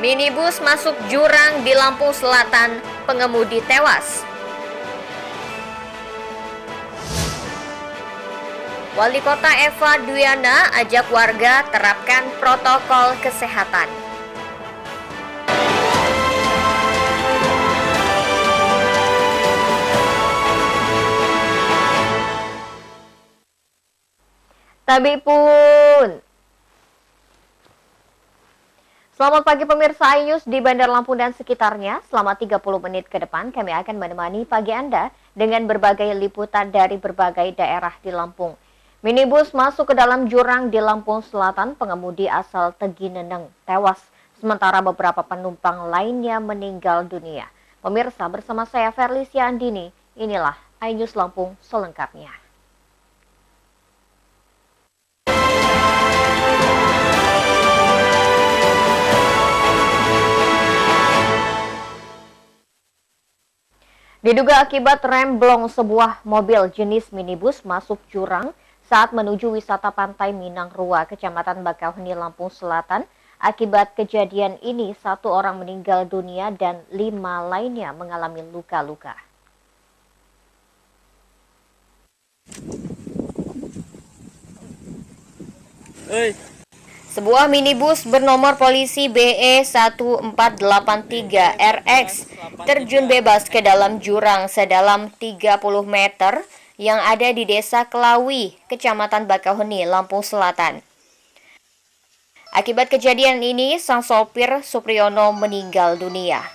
Minibus masuk jurang di Lampung Selatan, pengemudi tewas. Wali Kota Eva Duyana ajak warga terapkan protokol kesehatan. Tabi pun. Selamat pagi pemirsa iNews di Bandar Lampung dan sekitarnya. Selama 30 menit ke depan kami akan menemani pagi Anda dengan berbagai liputan dari berbagai daerah di Lampung. Minibus masuk ke dalam jurang di Lampung Selatan, pengemudi asal Tegineneng tewas, sementara beberapa penumpang lainnya meninggal dunia. Pemirsa, bersama saya Ferlicia Andini, inilah iNews Lampung selengkapnya. Diduga akibat remblong sebuah mobil jenis minibus masuk jurang saat menuju wisata Pantai Minang Rua, Kecamatan Bakauheni, Lampung Selatan. Akibat kejadian ini, 1 orang meninggal dunia dan 5 lainnya mengalami luka-luka. Sebuah minibus bernomor polisi BE 1483 RX terjun bebas ke dalam jurang sedalam 30 meter yang ada di Desa Kelawi, Kecamatan Bakauheni, Lampung Selatan. Akibat kejadian ini, sang sopir Supriyono meninggal dunia.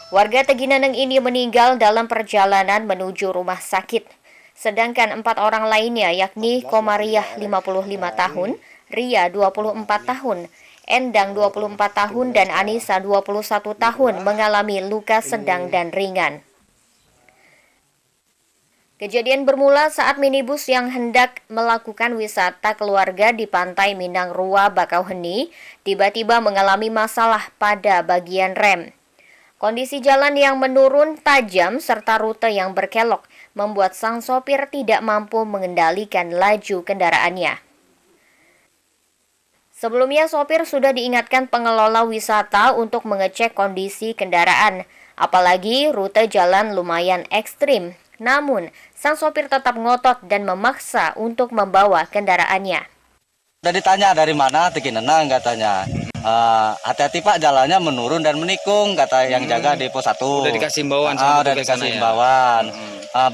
Warga Tegineneng ini meninggal dalam perjalanan menuju rumah sakit. Sedangkan 4 orang lainnya yakni Komariah 55 tahun, Ria 24 tahun, Endang 24 tahun, dan Anissa 21 tahun mengalami luka sedang dan ringan. Kejadian bermula saat minibus yang hendak melakukan wisata keluarga di Pantai Minang Rua, Bakauheni, tiba-tiba mengalami masalah pada bagian rem. Kondisi jalan yang menurun tajam serta rute yang berkelok membuat sang sopir tidak mampu mengendalikan laju kendaraannya. Sebelumnya, sopir sudah diingatkan pengelola wisata untuk mengecek kondisi kendaraan, apalagi rute jalan lumayan ekstrim. Namun, sang sopir tetap ngotot dan memaksa untuk membawa kendaraannya. Udah ditanya dari mana, Tegineneng katanya. Hati-hati Pak, jalannya menurun dan menikung, kata yang jaga di pos 1. Udah dikasih himbauan sama udah dikasih himbauan.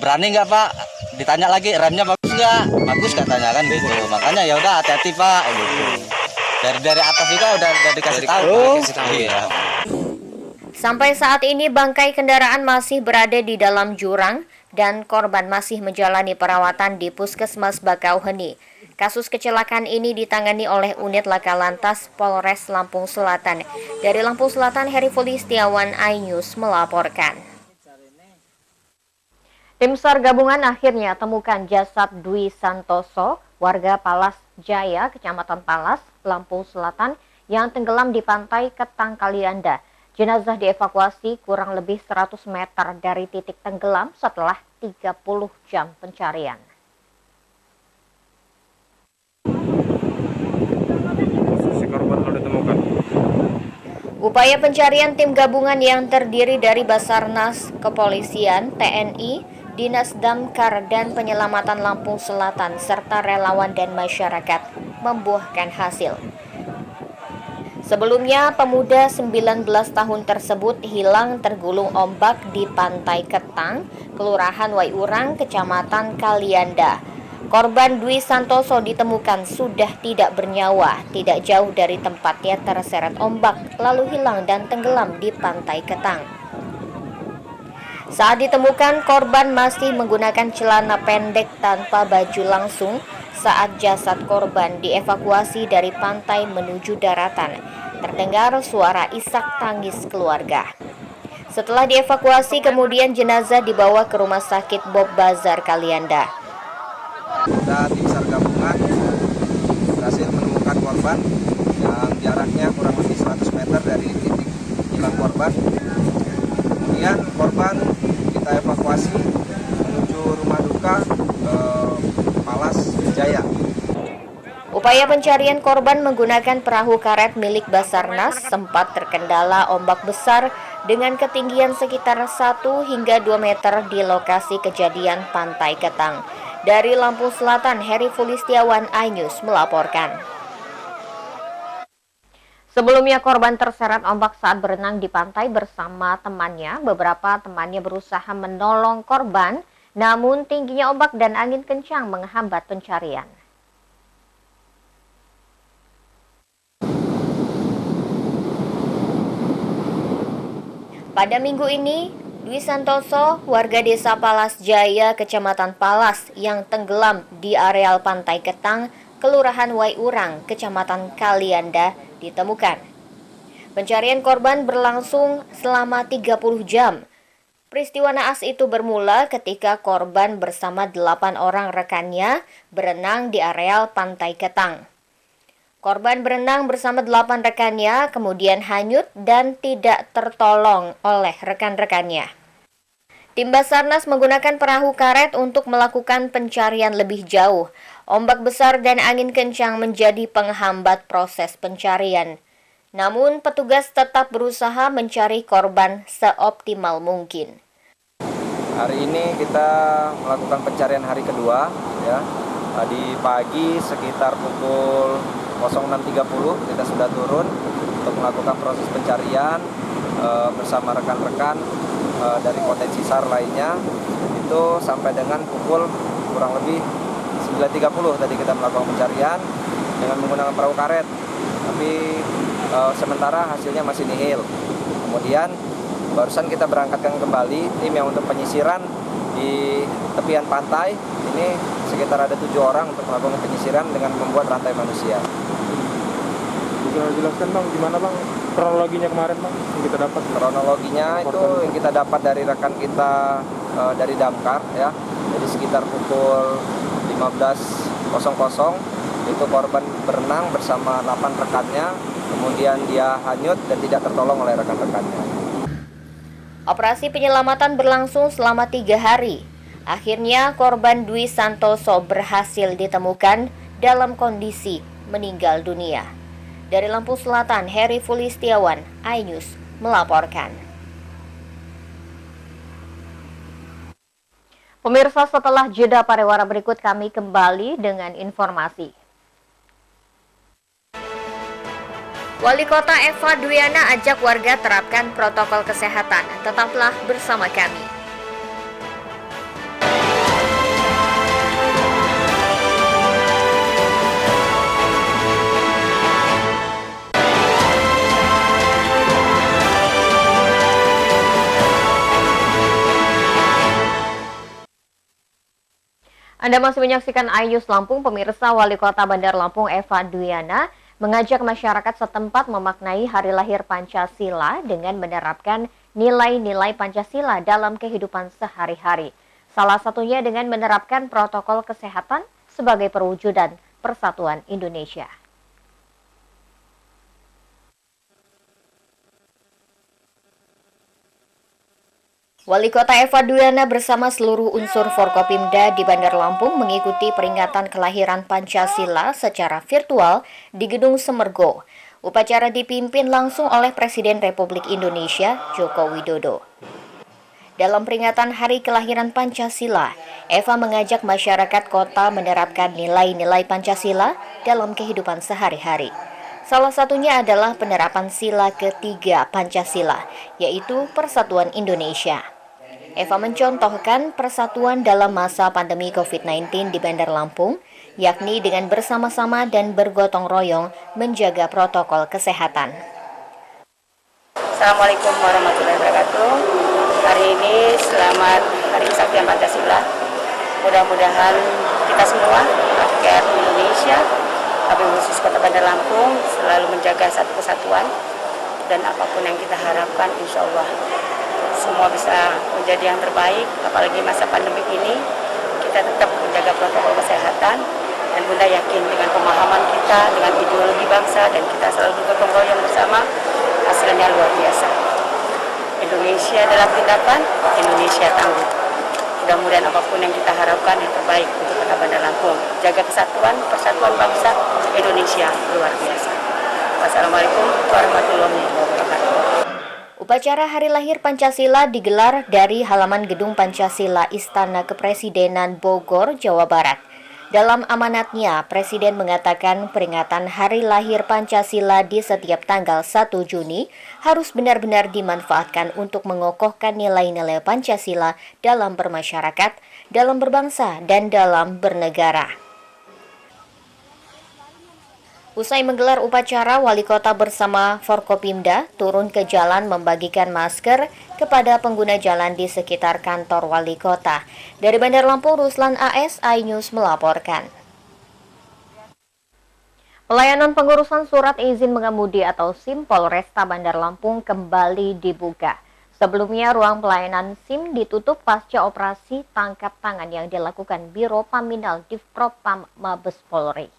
Berani nggak Pak? Ditanya lagi, remnya bagus nggak? Bagus katanya kan gitu. Makanya ya udah hati-hati Pak gitu. Dari atas juga udah dikasih tahu. Iya. Sampai saat ini bangkai kendaraan masih berada di dalam jurang dan korban masih menjalani perawatan di Puskesmas Bakauheni. Kasus kecelakaan ini ditangani oleh unit Laka Lantas Polres Lampung Selatan. Dari Lampung Selatan, Heri Fulistiawan, iNews melaporkan. Tim SAR gabungan akhirnya temukan jasad Dwi Santoso, warga Palas Jaya, Kecamatan Palas, Lampung Selatan, yang tenggelam di pantai Ketang Kalianda. Jenazah dievakuasi kurang lebih 100 meter dari titik tenggelam setelah 30 jam pencarian. Upaya pencarian tim gabungan yang terdiri dari Basarnas, Kepolisian, TNI, Dinas Damkar, dan Penyelamatan Lampung Selatan, serta relawan dan masyarakat membuahkan hasil. Sebelumnya, pemuda 19 tahun tersebut hilang tergulung ombak di Pantai Ketang, Kelurahan Waiurang, Kecamatan Kalianda. Korban Dwi Santoso ditemukan sudah tidak bernyawa, tidak jauh dari tempatnya terseret ombak, lalu hilang dan tenggelam di Pantai Ketang. Saat ditemukan, korban masih menggunakan celana pendek tanpa baju langsung saat jasad korban dievakuasi dari pantai menuju daratan. Terdengar suara isak tangis keluarga. Setelah dievakuasi, kemudian jenazah dibawa ke Rumah Sakit Bob Bazar Kalianda. Tim SAR gabungan berhasil menemukan korban yang jaraknya kurang lebih 100 meter dari titik hilang korban. Kemudian korban kita evakuasi menuju rumah duka Palas Jaya. Upaya pencarian korban menggunakan perahu karet milik Basarnas sempat terkendala ombak besar dengan ketinggian sekitar 1 hingga 2 meter di lokasi kejadian Pantai Ketang. Dari Lampung Selatan, Heri Fulistiawan, iNews melaporkan. Sebelumnya korban terseret ombak saat berenang di pantai bersama temannya. Beberapa temannya berusaha menolong korban, namun tingginya ombak dan angin kencang menghambat pencarian. Pada minggu ini, Dwi Santoso, warga desa Palas Jaya, Kecamatan Palas, yang tenggelam di areal Pantai Ketang, Kelurahan Waiurang, Kecamatan Kalianda, ditemukan. Pencarian korban berlangsung selama 30 jam. Peristiwa naas itu bermula ketika korban bersama 8 orang rekannya berenang di areal Pantai Ketang. Korban berenang bersama 8 rekannya, kemudian hanyut dan tidak tertolong oleh rekan-rekannya. Tim Basarnas menggunakan perahu karet untuk melakukan pencarian lebih jauh. Ombak besar dan angin kencang menjadi penghambat proses pencarian. Namun, petugas tetap berusaha mencari korban seoptimal mungkin. Hari ini kita melakukan pencarian hari kedua, ya. Tadi pagi sekitar pukul 06.30 kita sudah turun untuk melakukan proses pencarian bersama rekan-rekan dari potensi SAR lainnya. Itu sampai dengan pukul kurang lebih 9.30 tadi kita melakukan pencarian dengan menggunakan perahu karet. Tapi sementara hasilnya masih nihil. Kemudian barusan kita berangkatkan kembali tim yang untuk penyisiran di tepian pantai. Ini sekitar ada 7 orang untuk melakukan penyisiran dengan membuat rantai manusia. Bisa jelaskan Bang, gimana Bang kronologinya kemarin Bang yang kita dapat? Kronologinya itu yang kita dapat dari rekan kita dari damkar, ya. Jadi sekitar pukul 15.00 itu korban berenang bersama 8 rekannya, kemudian dia hanyut dan tidak tertolong oleh rekan-rekannya. Operasi penyelamatan berlangsung selama 3 hari. Akhirnya korban Dwi Santoso berhasil ditemukan dalam kondisi meninggal dunia. Dari Lampung Selatan, Heri Fulistiawan, iNews melaporkan. Pemirsa, setelah jeda pariwara berikut kami kembali dengan informasi. Wali Kota Eva Dwiana ajak warga terapkan protokol kesehatan. Tetaplah bersama kami. Anda masih menyaksikan iNews Lampung. Pemirsa, Wali Kota Bandar Lampung Eva Dwiana mengajak masyarakat setempat memaknai hari lahir Pancasila dengan menerapkan nilai-nilai Pancasila dalam kehidupan sehari-hari. Salah satunya dengan menerapkan protokol kesehatan sebagai perwujudan persatuan Indonesia. Wali Kota Eva Dwiana bersama seluruh unsur Forkopimda di Bandar Lampung mengikuti peringatan kelahiran Pancasila secara virtual di Gedung Semergo. Upacara dipimpin langsung oleh Presiden Republik Indonesia Joko Widodo. Dalam peringatan Hari Kelahiran Pancasila, Eva mengajak masyarakat kota menerapkan nilai-nilai Pancasila dalam kehidupan sehari-hari. Salah satunya adalah penerapan sila ketiga Pancasila, yaitu Persatuan Indonesia. Eva mencontohkan persatuan dalam masa pandemi COVID-19 di Bandar Lampung, yakni dengan bersama-sama dan bergotong royong menjaga protokol kesehatan. Assalamualaikum warahmatullahi wabarakatuh. Hari ini selamat Hari Kesaktian Pancasila. Mudah-mudahan kita semua, rakyat Indonesia, wabil khusus Kota Bandar Lampung, selalu menjaga satu kesatuan. Dan apapun yang kita harapkan, insya Allah semua bisa menjadi yang terbaik. Apalagi masa pandemi ini, kita tetap menjaga protokol kesehatan. Dan Bunda yakin dengan pemahaman kita, dengan ideologi bangsa, dan kita selalu bergotong royong bersama, hasilnya luar biasa. Indonesia dalam tindakan, Indonesia tangguh. Mudah-mudahan apapun yang kita harapkan yang terbaik untuk Kota Bandar Lampung. Jaga kesatuan, persatuan bangsa Indonesia luar biasa. Wassalamualaikum warahmatullahi wabarakatuh. Upacara Hari Lahir Pancasila digelar dari halaman Gedung Pancasila Istana Kepresidenan Bogor, Jawa Barat. Dalam amanatnya, Presiden mengatakan peringatan Hari Lahir Pancasila di setiap tanggal 1 Juni harus benar-benar dimanfaatkan untuk mengokohkan nilai-nilai Pancasila dalam bermasyarakat, dalam berbangsa, dan dalam bernegara. Usai menggelar upacara, Wali Kota bersama Forkopimda turun ke jalan membagikan masker kepada pengguna jalan di sekitar kantor Wali Kota. Dari Bandar Lampung, Ruslan AS, iNews melaporkan. Pelayanan pengurusan surat izin mengemudi atau SIM Polresta Bandar Lampung kembali dibuka. Sebelumnya, ruang pelayanan SIM ditutup pasca operasi tangkap tangan yang dilakukan Biro Paminal Divpropam Mabes Polri.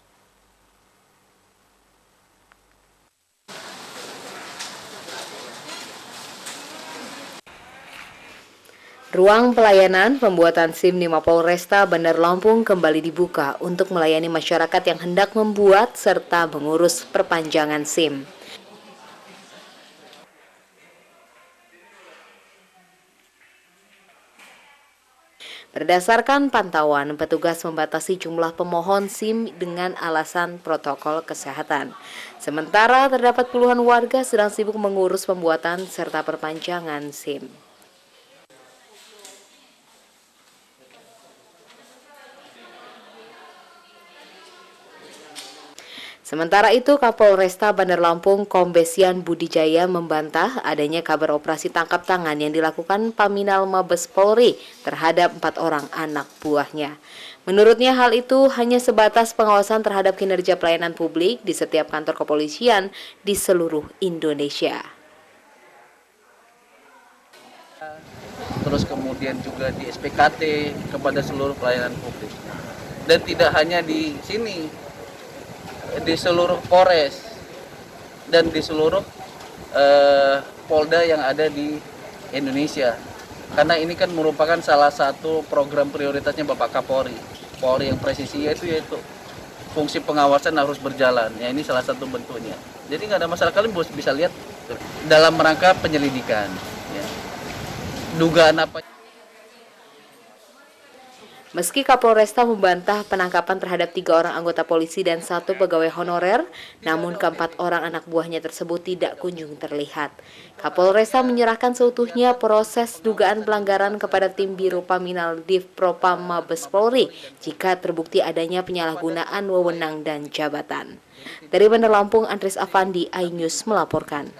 Ruang pelayanan pembuatan SIM di Mapolresta Bandar Lampung kembali dibuka untuk melayani masyarakat yang hendak membuat serta mengurus perpanjangan SIM. Berdasarkan pantauan, petugas membatasi jumlah pemohon SIM dengan alasan protokol kesehatan. Sementara terdapat puluhan warga sedang sibuk mengurus pembuatan serta perpanjangan SIM. Sementara itu, Kapolresta Bandar Lampung Kombesian Budijaya membantah adanya kabar operasi tangkap tangan yang dilakukan Paminal Mabes Polri terhadap 4 orang anak buahnya. Menurutnya hal itu hanya sebatas pengawasan terhadap kinerja pelayanan publik di setiap kantor kepolisian di seluruh Indonesia. Terus kemudian juga di SPKT kepada seluruh pelayanan publik. Dan tidak hanya di sini, di seluruh Polres dan di seluruh Polda yang ada di Indonesia. Karena ini kan merupakan salah satu program prioritasnya Bapak Kapolri. Polri yang presisi yaitu fungsi pengawasan harus berjalan. Ya, ini salah satu bentuknya. Jadi nggak ada masalah, kalian bisa lihat dalam rangka penyelidikan. Ya. Dugaan apa? Meski Kapolresta membantah penangkapan terhadap 3 orang anggota polisi dan 1 pegawai honorer, namun ke-4 orang anak buahnya tersebut tidak kunjung terlihat. Kapolresta menyerahkan seutuhnya proses dugaan pelanggaran kepada tim Biro Paminal Divpropam Mabes Polri jika terbukti adanya penyalahgunaan wewenang dan jabatan. Dari Bandar Lampung, Andres Afandi, iNews melaporkan.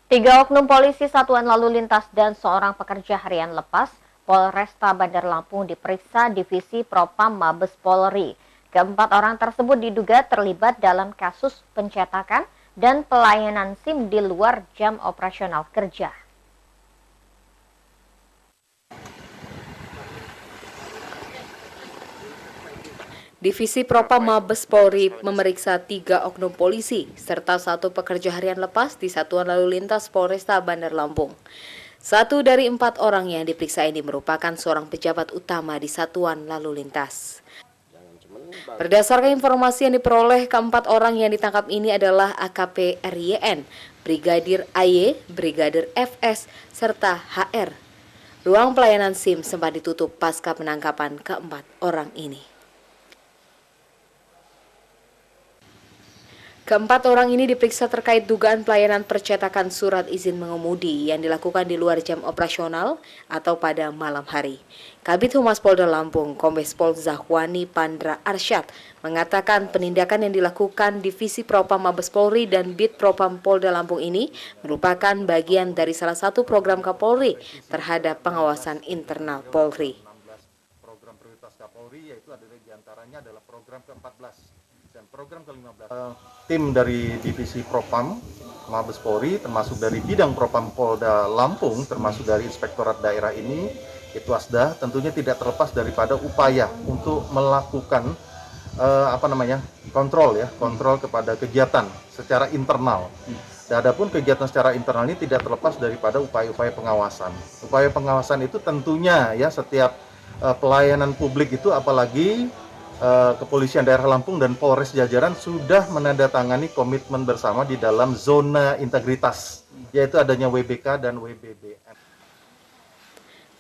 3 oknum polisi Satuan Lalu Lintas dan seorang pekerja harian lepas Polresta Bandar Lampung diperiksa Divisi Propam Mabes Polri. Ke-4 orang tersebut diduga terlibat dalam kasus pencetakan dan pelayanan SIM di luar jam operasional kerja. Divisi Propam Mabes Polri memeriksa 3 oknum polisi serta 1 pekerja harian lepas di Satuan Lalu Lintas Polresta Bandar Lampung. 1 dari 4 orang yang diperiksa ini merupakan seorang pejabat utama di Satuan Lalu Lintas. Berdasarkan informasi yang diperoleh, ke-4 orang yang ditangkap ini adalah AKP RYN, Brigadir AY, Brigadir FS, serta HR. Ruang pelayanan SIM sempat ditutup pasca penangkapan ke-4 orang ini. Ke-4 orang ini diperiksa terkait dugaan pelayanan percetakan surat izin mengemudi yang dilakukan di luar jam operasional atau pada malam hari. Kabid Humas Polda Lampung, Kombes Pol Zahwani Pandra Arsyad, mengatakan penindakan yang dilakukan Divisi Propam Mabes Polri dan Bid Propam Polda Lampung ini merupakan bagian dari salah satu program Kapolri terhadap pengawasan internal Polri. Program prioritas Kapolri yaitu ada diantaranya adalah program ke-14. Dan program ke-15, tim dari Divisi Propam Mabes Polri termasuk dari bidang Propam Polda Lampung termasuk dari Inspektorat Daerah ini itu ASDA tentunya tidak terlepas daripada upaya untuk melakukan kontrol kepada kegiatan secara internal Adapun kegiatan secara internal ini tidak terlepas daripada upaya-upaya pengawasan. Upaya pengawasan itu tentunya ya setiap pelayanan publik itu, apalagi Kepolisian Daerah Lampung dan Polres jajaran sudah menandatangani komitmen bersama di dalam zona integritas, yaitu adanya WBK dan WBBM.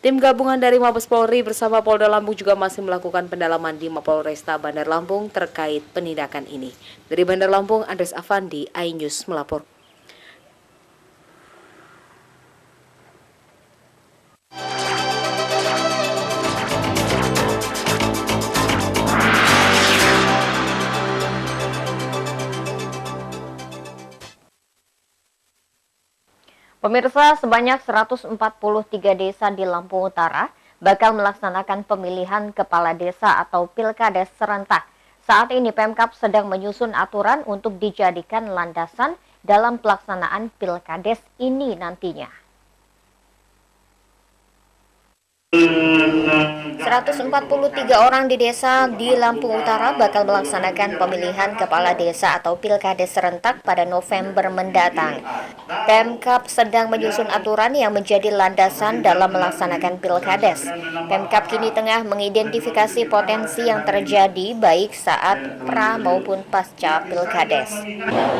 Tim gabungan dari Mabes Polri bersama Polda Lampung juga masih melakukan pendalaman di Mapolresta Bandar Lampung terkait penindakan ini. Dari Bandar Lampung, Andres Afandi, iNews melapor. Pemirsa, sebanyak 143 desa di Lampung Utara bakal melaksanakan pemilihan kepala desa atau pilkades serentak. Saat ini Pemkab sedang menyusun aturan untuk dijadikan landasan dalam pelaksanaan pilkades ini nantinya. 143 orang di desa di Lampung Utara bakal melaksanakan pemilihan kepala desa atau pilkades serentak pada November mendatang. Pemkab sedang menyusun aturan yang menjadi landasan dalam melaksanakan pilkades. Pemkab kini tengah mengidentifikasi potensi yang terjadi baik saat pra maupun pasca pilkades.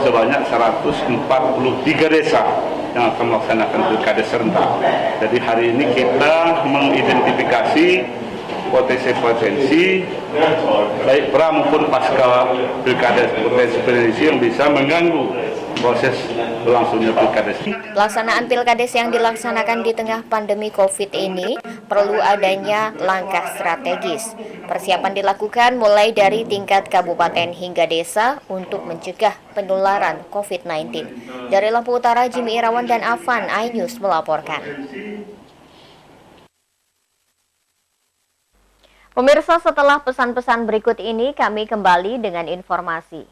Sebanyak 143 desa yang akan melaksanakan pilkades serentak. Jadi hari ini kita mengidentifikasi potensi-potensi baik pra maupun pasca pilkades, potensi-potensi yang bisa mengganggu proses berlangsungnya pilkades. Pelaksanaan pilkades yang dilaksanakan di tengah pandemi COVID ini perlu adanya langkah strategis. Persiapan dilakukan mulai dari tingkat kabupaten hingga desa untuk mencegah penularan COVID-19. Dari Lampung Utara, Jimmy Irawan dan Afan, iNews melaporkan. Pemirsa, setelah pesan-pesan berikut ini kami kembali dengan informasi.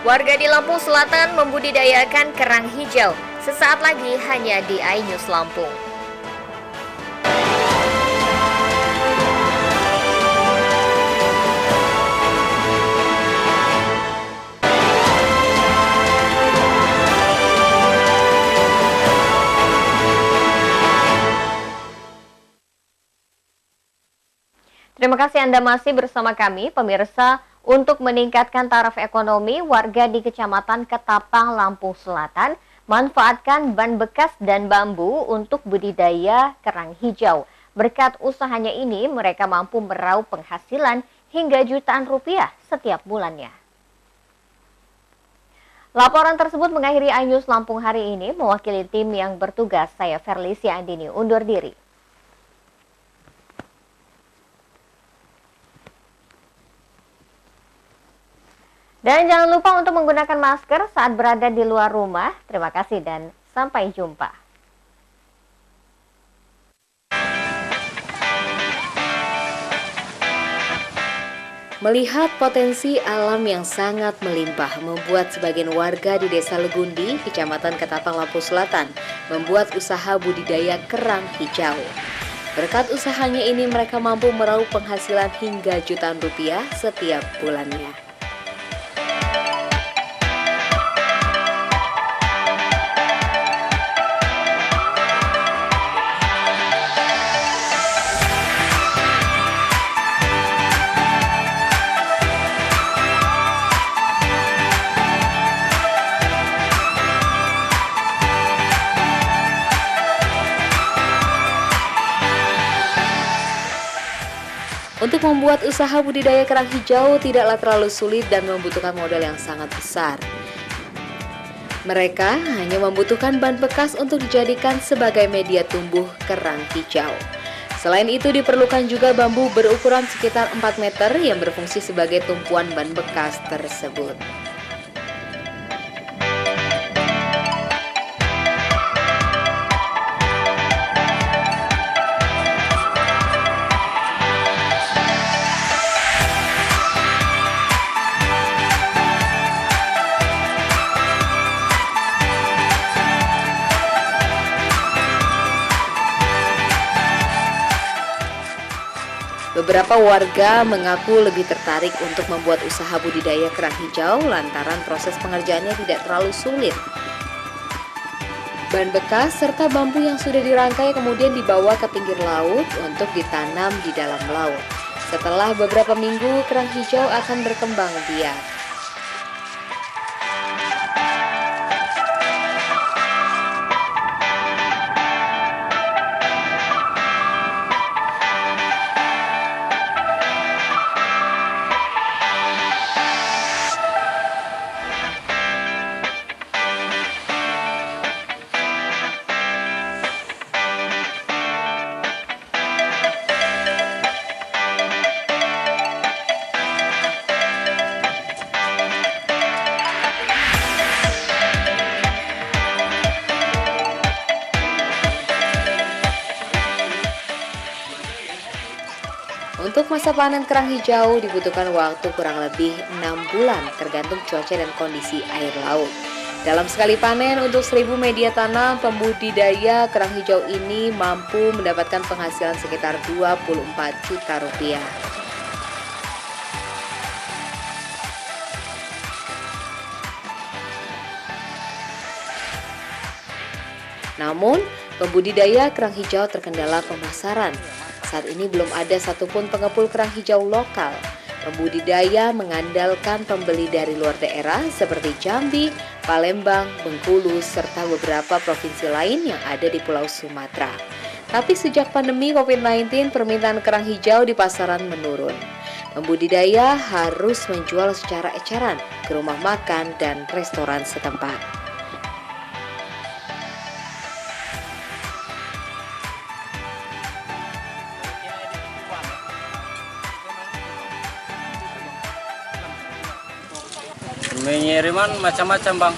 Warga di Lampung Selatan membudidayakan kerang hijau. Sesaat lagi hanya di iNews Lampung. Terima kasih Anda masih bersama kami, pemirsa. Untuk meningkatkan taraf ekonomi, warga di Kecamatan Ketapang, Lampung Selatan manfaatkan ban bekas dan bambu untuk budidaya kerang hijau. Berkat usahanya ini, mereka mampu meraup penghasilan hingga jutaan rupiah setiap bulannya. Laporan tersebut mengakhiri iNews Lampung hari ini. Mewakili tim yang bertugas, saya Ferlicia Andini undur diri. Dan jangan lupa untuk menggunakan masker saat berada di luar rumah. Terima kasih dan sampai jumpa. Melihat potensi alam yang sangat melimpah membuat sebagian warga di Desa Legundi, Kecamatan Ketapang, Lampung Selatan, membuat usaha budidaya kerang hijau. Berkat usahanya ini mereka mampu meraup penghasilan hingga jutaan rupiah setiap bulannya. Untuk membuat usaha budidaya kerang hijau tidaklah terlalu sulit dan membutuhkan modal yang sangat besar. Mereka hanya membutuhkan ban bekas untuk dijadikan sebagai media tumbuh kerang hijau. Selain itu diperlukan juga bambu berukuran sekitar 4 meter yang berfungsi sebagai tumpuan ban bekas tersebut. Beberapa warga mengaku lebih tertarik untuk membuat usaha budidaya kerang hijau lantaran proses pengerjaannya tidak terlalu sulit. Bahan bekas serta bambu yang sudah dirangkai kemudian dibawa ke pinggir laut untuk ditanam di dalam laut. Setelah beberapa minggu, kerang hijau akan berkembang biak. Untuk masa panen kerang hijau dibutuhkan waktu kurang lebih 6 bulan tergantung cuaca dan kondisi air laut. Dalam sekali panen untuk 1000 media tanam, pembudidaya kerang hijau ini mampu mendapatkan penghasilan sekitar 24 juta rupiah. Namun, pembudidaya kerang hijau terkendala pemasaran. Saat ini belum ada satupun pengepul kerang hijau lokal. Pembudidaya mengandalkan pembeli dari luar daerah seperti Jambi, Palembang, Bengkulu, serta beberapa provinsi lain yang ada di Pulau Sumatera. Tapi sejak pandemi COVID-19, permintaan kerang hijau di pasaran menurun. Pembudidaya harus menjual secara eceran ke rumah makan dan restoran setempat. Pengiriman macam-macam bang,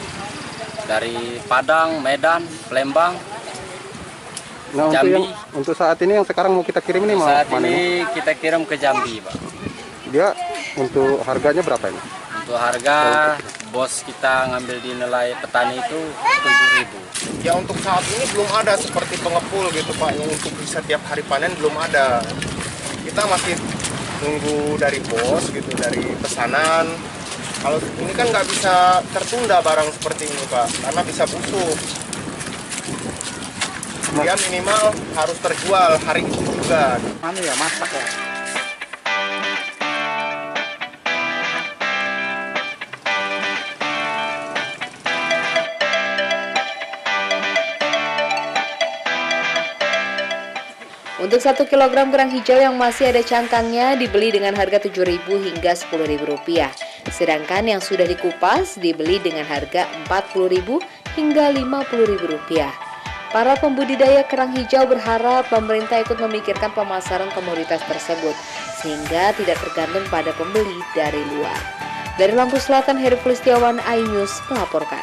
dari Padang, Medan, Palembang, Nah, Jambi. untuk saat ini yang sekarang mau kita kirim ini Saat ini kita kirim ke Jambi bang. Dia untuk harganya berapa ini? Untuk harga bos kita ngambil di nilai petani itu 7.000. Ya untuk saat ini belum ada seperti pengepul gitu Pak, yang untuk bisa tiap hari panen belum ada. Kita masih nunggu dari bos gitu, dari pesanan. Kalau ini kan nggak bisa tertunda barang seperti ini Pak, karena bisa busuk. Dia minimal harus terjual hari itu juga. Ya masak ya. Untuk 1 kilogram kerang hijau yang masih ada cangkangnya dibeli dengan harga Rp7.000 hingga Rp10.000. Sedangkan yang sudah dikupas dibeli dengan harga Rp40.000 hingga Rp50.000. Para pembudidaya kerang hijau berharap pemerintah ikut memikirkan pemasaran komoditas tersebut sehingga tidak tergantung pada pembeli dari luar. Dari Lampung Selatan, Heri Pulistiawan, iNews melaporkan.